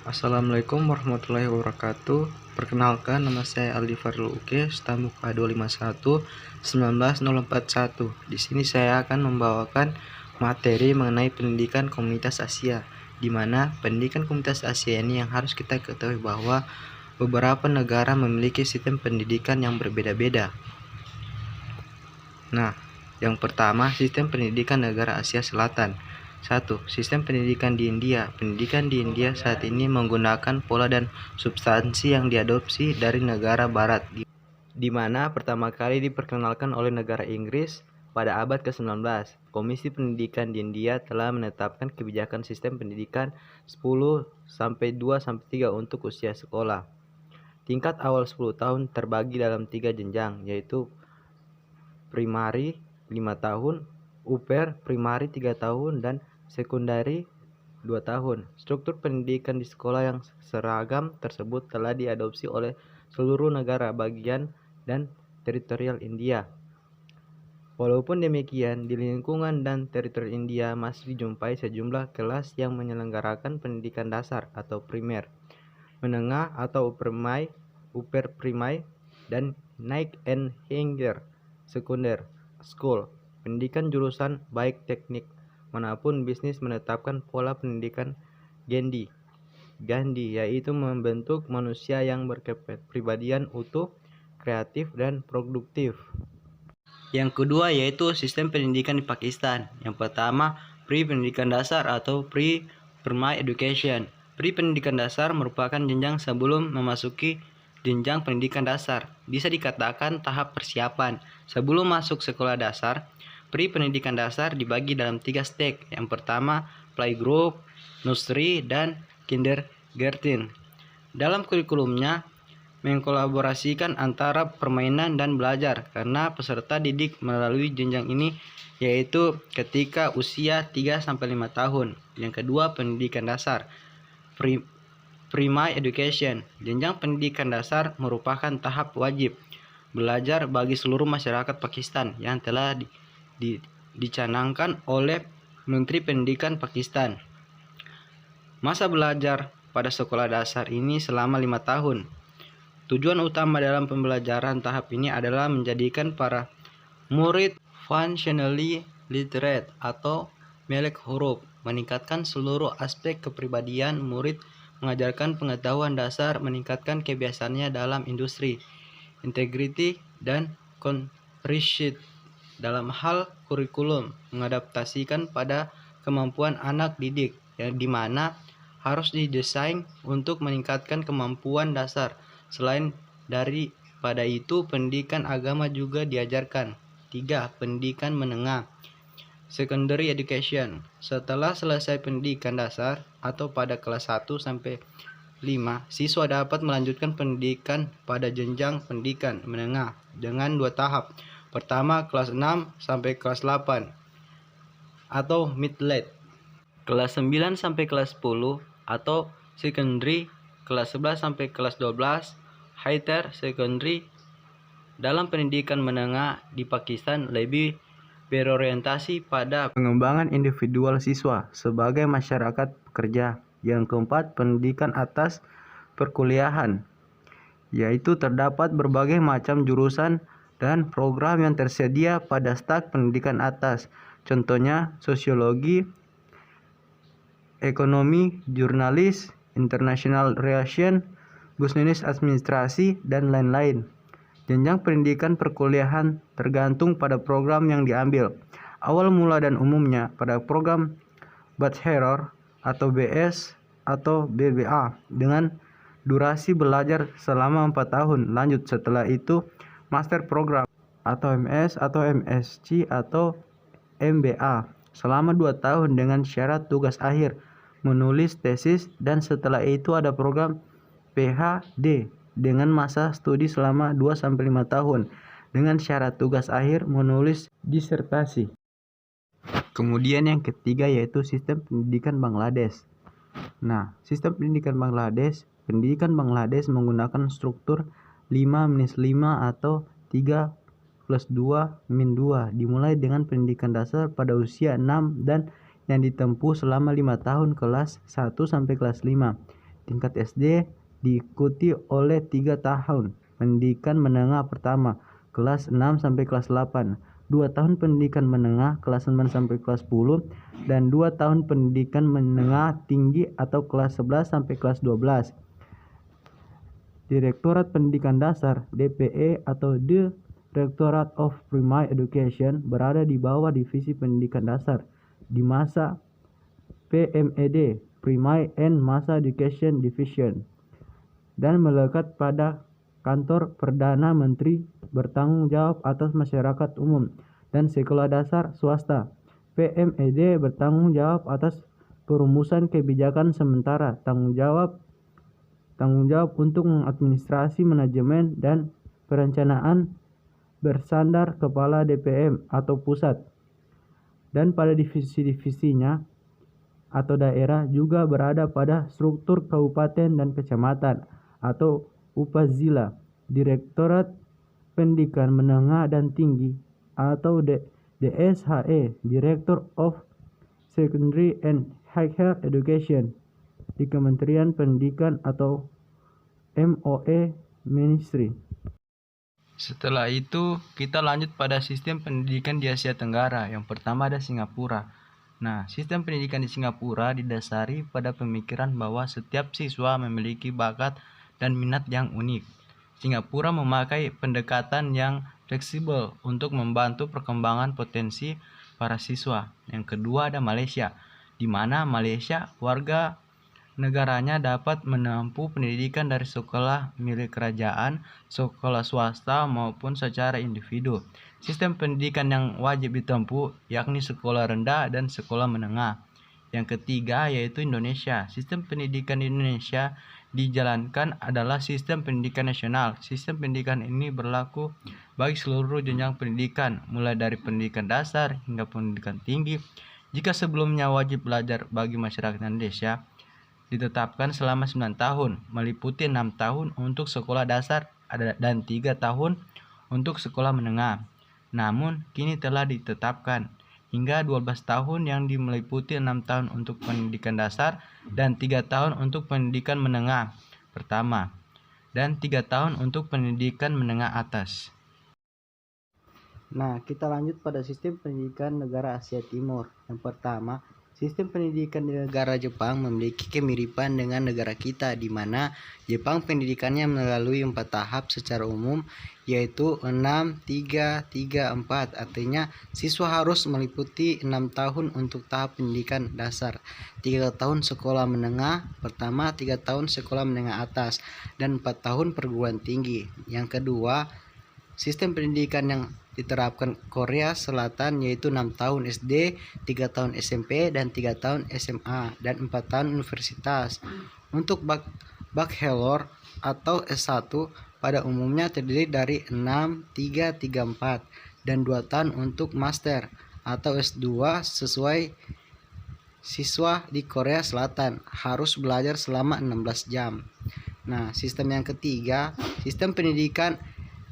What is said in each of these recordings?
Assalamualaikum warahmatullahi wabarakatuh. Perkenalkan, nama saya Aldi Farul Uke, STAMUK A251 Di sini saya akan membawakan materi mengenai pendidikan komunitas Asia, di mana pendidikan komunitas Asia ini yang harus kita ketahui bahwa beberapa negara memiliki sistem pendidikan yang berbeda-beda. Nah, yang pertama, sistem pendidikan negara Asia Selatan. 1. Sistem pendidikan di India. Pendidikan di India saat ini menggunakan pola dan substansi yang diadopsi dari negara barat, di mana pertama kali diperkenalkan oleh negara Inggris pada abad ke-19. Komisi Pendidikan di India telah menetapkan kebijakan sistem pendidikan 10-2-3 untuk usia sekolah. Tingkat awal 10 tahun terbagi dalam 3 jenjang, yaitu primari 5 tahun, upper primari 3 tahun, dan sekundari 2 tahun. Struktur pendidikan di sekolah yang seragam tersebut telah diadopsi oleh seluruh negara bagian dan teritorial India. Walaupun demikian, di lingkungan dan teritori India masih dijumpai sejumlah kelas yang menyelenggarakan pendidikan dasar atau primer, menengah atau upper primary, dan naik and higher sekunder school. Pendidikan jurusan baik teknik manapun bisnis menetapkan pola pendidikan Gandhi, yaitu membentuk manusia yang berkepribadian utuh, kreatif, dan produktif. Yang kedua yaitu sistem pendidikan di Pakistan. Yang pertama, pre-pendidikan dasar atau pre-primary education. Pre-pendidikan dasar merupakan jenjang sebelum memasuki jenjang pendidikan dasar. Bisa dikatakan tahap persiapan. Sebelum masuk sekolah dasar, pre-pendidikan dasar dibagi dalam 3 stage. Yang pertama, playgroup, nursery, dan kindergarten. Dalam kurikulumnya, mengkolaborasikan antara permainan dan belajar karena peserta didik melalui jenjang ini yaitu ketika usia 3-5 tahun. Yang kedua, pendidikan dasar, primary education. Jenjang pendidikan dasar merupakan tahap wajib belajar bagi seluruh masyarakat Pakistan yang telah dicanangkan oleh Menteri Pendidikan Pakistan. Masa belajar pada sekolah dasar ini selama 5 tahun. Tujuan utama dalam pembelajaran tahap ini adalah menjadikan para murid functionally literate atau melek huruf, meningkatkan seluruh aspek kepribadian murid, mengajarkan pengetahuan dasar, meningkatkan kebiasaannya dalam industri, integrity, dan comprehension dalam hal kurikulum, mengadaptasikan pada kemampuan anak didik, yang dimana harus didesain untuk meningkatkan kemampuan dasar. Selain daripada itu, pendidikan agama juga diajarkan. 3. Pendidikan menengah, secondary education. Setelah selesai pendidikan dasar atau pada kelas 1-5, siswa dapat melanjutkan pendidikan pada jenjang pendidikan menengah dengan 2 tahap. Pertama, kelas 6 sampai kelas 8 atau mid-late. Kelas 9 sampai kelas 10 atau secondary. Kelas 11 sampai kelas 12 higher secondary. Dalam pendidikan menengah di Pakistan lebih berorientasi pada pengembangan individual siswa sebagai masyarakat pekerja. Yang keempat, pendidikan atas perkuliahan, yaitu terdapat berbagai macam jurusan dan program yang tersedia pada staf pendidikan atas. Contohnya sosiologi, ekonomi, jurnalis, international relation, bisnis administrasi, dan lain-lain. Jenjang pendidikan perkuliahan tergantung pada program yang diambil. Awal mula dan umumnya pada program Bachelor atau BS atau BBA dengan durasi belajar selama 4 tahun. Lanjut setelah itu Master Program atau MS atau MSc atau MBA selama 2 tahun dengan syarat tugas akhir menulis tesis, dan setelah itu ada program PhD dengan masa studi selama 2-5 tahun dengan syarat tugas akhir menulis disertasi. Kemudian yang ketiga yaitu sistem pendidikan Bangladesh. Nah, sistem pendidikan Bangladesh menggunakan struktur 5-5 atau 3+2-2, dimulai dengan pendidikan dasar pada usia 6 dan yang ditempuh selama 5 tahun kelas 1 sampai kelas 5. tingkat SD diikuti oleh 3 tahun pendidikan menengah pertama kelas 6 sampai kelas 8, 2 tahun pendidikan menengah kelas 9 sampai kelas 10, dan 2 tahun pendidikan menengah tinggi atau kelas 11 sampai kelas 12. Direktorat Pendidikan Dasar (DPE) atau Directorate of Primary Education berada di bawah Divisi Pendidikan Dasar di masa PMED (Primary and Mass Education Division) dan melekat pada Kantor Perdana Menteri bertanggung jawab atas masyarakat umum dan sekolah dasar swasta. PMED bertanggung jawab atas perumusan kebijakan sementara, tanggung jawab untuk mengadministrasi manajemen dan perencanaan bersandar kepala DPM atau pusat, dan pada divisi-divisinya atau daerah juga berada pada struktur kabupaten dan kecamatan atau upazila. Direktorat Pendidikan Menengah dan Tinggi atau DSHE, Director of Secondary and Higher Education di Kementerian Pendidikan atau MOE Ministry. Setelah itu kita lanjut pada sistem pendidikan di Asia Tenggara. Yang pertama ada Singapura. Nah, sistem pendidikan di Singapura didasari pada pemikiran bahwa setiap siswa memiliki bakat dan minat yang unik. Singapura memakai pendekatan yang fleksibel untuk membantu perkembangan potensi para siswa. Yang kedua ada Malaysia, di mana Malaysia warga negaranya dapat menempuh pendidikan dari sekolah milik kerajaan, sekolah swasta maupun secara individu. Sistem pendidikan yang wajib ditempuh yakni sekolah rendah dan sekolah menengah. Yang ketiga yaitu Indonesia. Sistem pendidikan di Indonesia dijalankan adalah sistem pendidikan nasional. Sistem pendidikan ini berlaku bagi seluruh jenjang pendidikan, mulai dari pendidikan dasar hingga pendidikan tinggi. Jika sebelumnya wajib belajar bagi masyarakat Indonesia ditetapkan selama 9 tahun, meliputi 6 tahun untuk sekolah dasar dan 3 tahun untuk sekolah menengah. Namun, kini telah ditetapkan hingga 12 tahun yang meliputi 6 tahun untuk pendidikan dasar dan 3 tahun untuk pendidikan menengah pertama dan 3 tahun untuk pendidikan menengah atas. Nah, kita lanjut pada sistem pendidikan negara Asia Timur. Yang pertama, sistem pendidikan di negara Jepang memiliki kemiripan dengan negara kita, di mana Jepang pendidikannya melalui 4 tahap secara umum, yaitu 6, 3, 3, 4. Artinya siswa harus meliputi 6 tahun untuk tahap pendidikan dasar, 3 tahun sekolah menengah pertama, 3 tahun sekolah menengah atas, dan 4 tahun perguruan tinggi. Yang kedua, sistem pendidikan yang diterapkan Korea Selatan yaitu 6 tahun SD, 3 tahun SMP, dan 3 tahun SMA, dan 4 tahun universitas. Untuk bachelor atau S1 pada umumnya terdiri dari 6, 3, 3, 4, dan 2 tahun untuk master atau S2 sesuai siswa di Korea Selatan harus belajar selama 16 jam. Nah, sistem yang ketiga, sistem pendidikan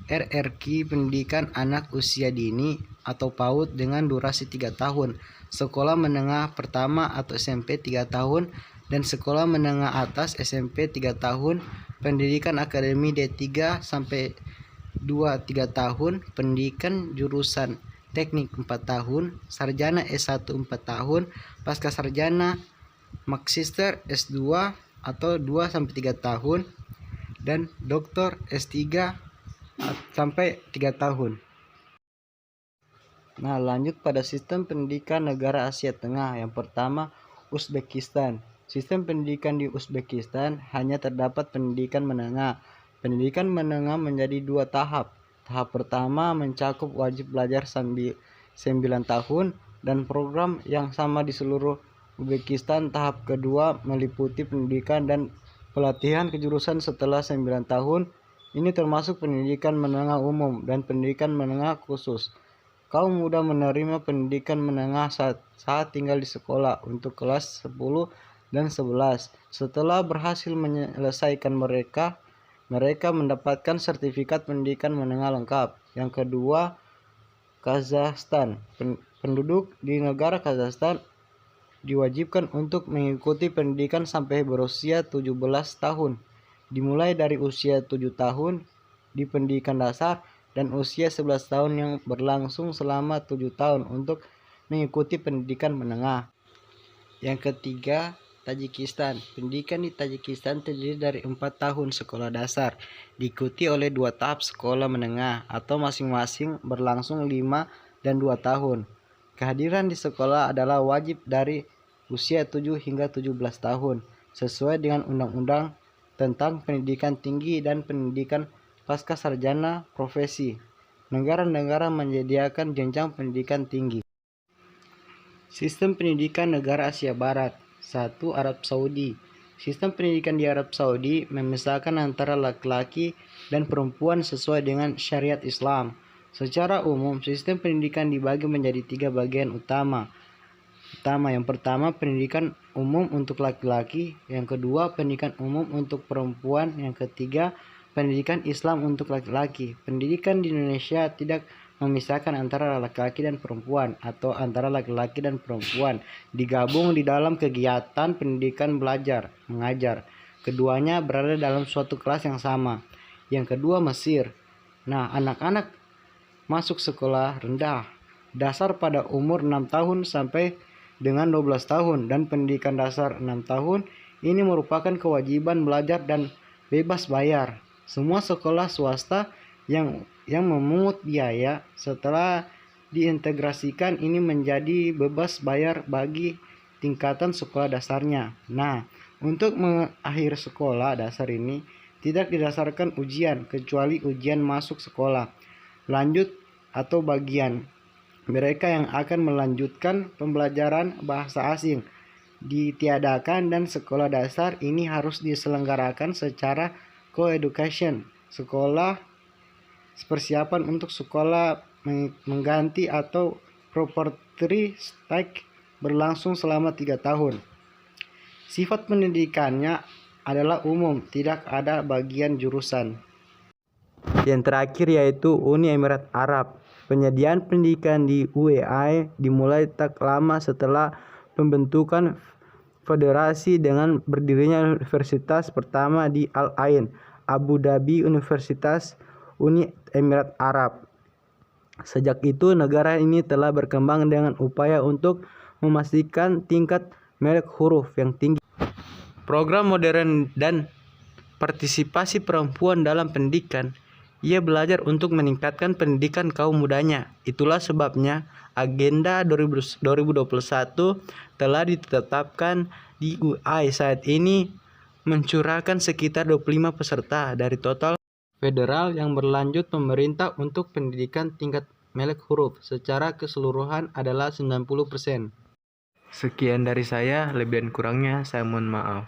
RRQ, pendidikan anak usia dini atau PAUD dengan durasi 3 tahun, sekolah menengah pertama atau SMP 3 tahun, dan sekolah menengah atas SMP 3 tahun, pendidikan akademi D3 sampai 3 tahun, pendidikan jurusan teknik 4 tahun, sarjana S1 4 tahun, pasca sarjana magister S2 atau 2 sampai 3 tahun, dan doktor S3 sampai 3 tahun. Nah, lanjut pada sistem pendidikan negara Asia Tengah. Yang pertama, Uzbekistan. Sistem pendidikan di Uzbekistan hanya terdapat pendidikan menengah. Pendidikan menengah menjadi 2 tahap. Tahap pertama mencakup wajib belajar 9 tahun dan program yang sama di seluruh Uzbekistan. Tahap kedua meliputi pendidikan dan pelatihan kejurusan setelah 9 tahun. Ini termasuk pendidikan menengah umum dan pendidikan menengah khusus. Kaum muda menerima pendidikan menengah saat tinggal di sekolah untuk kelas 10 dan 11. Setelah berhasil menyelesaikan mereka mendapatkan sertifikat pendidikan menengah lengkap. Yang kedua, Kazakhstan. Penduduk di negara Kazakhstan diwajibkan untuk mengikuti pendidikan sampai berusia 17 tahun, dimulai dari usia 7 tahun di pendidikan dasar dan usia 11 tahun yang berlangsung selama 7 tahun untuk mengikuti pendidikan menengah. Yang ketiga, Tajikistan. Pendidikan di Tajikistan terdiri dari 4 tahun sekolah dasar, diikuti oleh 2 tahap sekolah menengah atau masing-masing berlangsung 5 dan 2 tahun. Kehadiran di sekolah adalah wajib dari usia 7 hingga 17 tahun, sesuai dengan Undang-Undang tentang Pendidikan Tinggi dan Pendidikan Pasca Sarjana Profesi. Negara-negara menyediakan jenjang pendidikan tinggi. Sistem pendidikan negara Asia Barat. 1. Arab Saudi. Sistem pendidikan di Arab Saudi memisahkan antara laki-laki dan perempuan sesuai dengan syariat Islam. Secara umum, sistem pendidikan dibagi menjadi 3 bagian utama. Yang pertama, pendidikan umum untuk laki-laki. Yang kedua, pendidikan umum untuk perempuan. Yang ketiga, pendidikan Islam untuk laki-laki. Pendidikan di Indonesia tidak memisahkan antara laki-laki dan perempuan atau antara laki-laki dan perempuan, digabung di dalam kegiatan pendidikan belajar mengajar. Keduanya berada dalam suatu kelas yang sama. Yang kedua, Mesir. Nah, anak-anak masuk sekolah rendah dasar pada umur 6 tahun sampai dengan 12 tahun dan pendidikan dasar 6 tahun. Ini merupakan kewajiban belajar dan bebas bayar. Semua sekolah swasta yang memungut biaya setelah diintegrasikan ini menjadi bebas bayar bagi tingkatan sekolah dasarnya. Nah, untuk mengakhir sekolah dasar ini tidak didasarkan ujian kecuali ujian masuk sekolah lanjut atau bagian. Mereka yang akan melanjutkan pembelajaran bahasa asing ditiadakan dan sekolah dasar ini harus diselenggarakan secara co-education. Sekolah persiapan untuk sekolah mengganti atau preparatory stage berlangsung selama 3 tahun. Sifat pendidikannya adalah umum, tidak ada bagian jurusan. Yang terakhir yaitu Uni Emirat Arab. Penyediaan pendidikan di UAE dimulai tak lama setelah pembentukan federasi dengan berdirinya universitas pertama di Al Ain, Abu Dhabi, Universitas Uni Emirat Arab. Sejak itu negara ini telah berkembang dengan upaya untuk memastikan tingkat melek huruf yang tinggi. Program modern dan partisipasi perempuan dalam pendidikan. Ia belajar untuk meningkatkan pendidikan kaum mudanya. Itulah sebabnya Agenda 2021 telah ditetapkan di UI. Saat ini mencurahkan sekitar 25 peserta dari total federal yang berlanjut pemerintah untuk pendidikan tingkat melek huruf secara keseluruhan adalah 90%. Sekian dari saya, lebih dan kurangnya saya mohon maaf.